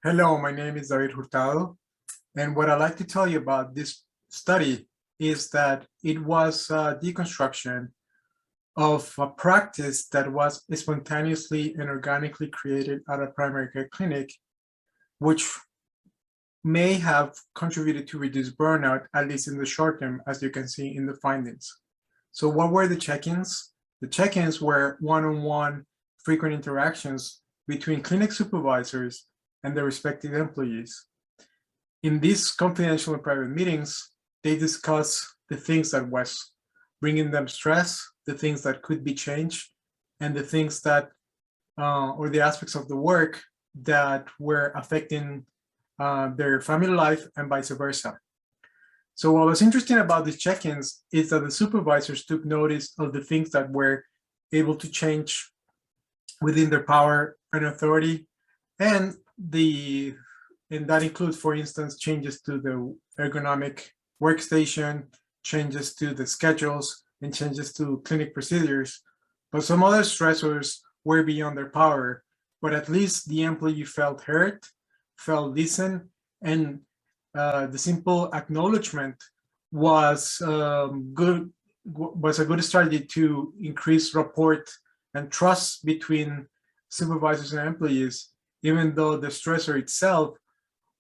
Hello, my name is Hurtado, and what I'd like to tell you about this study is that it was a deconstruction of a practice that was spontaneously and organically created at a primary care clinic, which may have contributed to reduce burnout, at least in the short term, as you can see in the findings. So what were the check-ins? The check-ins were one-on-one frequent interactions between clinic supervisors and their respective employees. In these confidential and private meetings, they discuss the things that was bringing them stress, the things that could be changed, and the things that, or the aspects of the work that were affecting their family life and vice versa. So what was interesting about these check-ins is that the supervisors took notice of the things that were able to change within their power and authority, and that includes, for instance, changes to the ergonomic workstation, changes to the schedules, and changes to clinic procedures. But some other stressors were beyond their power, but at least the employee felt heard, felt listened, and the simple acknowledgement was a good strategy to increase rapport and trust between supervisors and employees, even though the stressor itself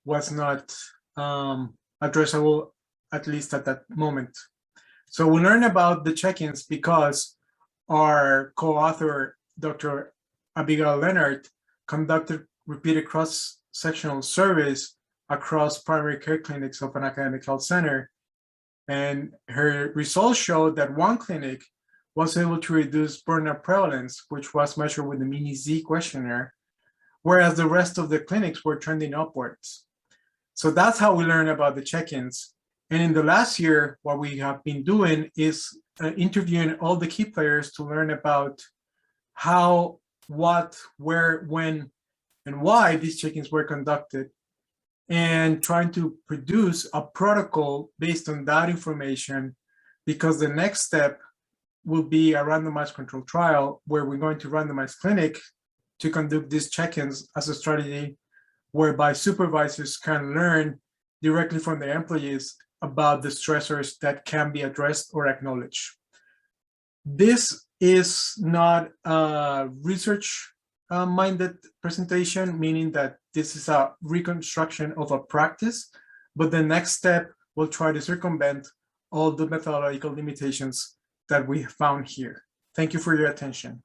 was not addressable, at least at that moment. So we learned about the check-ins because our co-author, Dr. Abigail Lenhart, conducted repeated cross-sectional surveys across primary care clinics of an academic health center. And her results showed that one clinic was able to reduce burnout prevalence, which was measured with the Mini-Z questionnaire, whereas the rest of the clinics were trending upwards. So that's how we learn about the check-ins. And in the last year, what we have been doing is interviewing all the key players to learn about how, what, where, when, and why these check-ins were conducted, and trying to produce a protocol based on that information, because the next step will be a randomized controlled trial where we're going to randomize clinic to conduct these check-ins as a strategy whereby supervisors can learn directly from their employees about the stressors that can be addressed or acknowledged. This is not a research-minded presentation, meaning that this is a reconstruction of a practice, but the next step will try to circumvent all the methodological limitations that we found here. Thank you for your attention.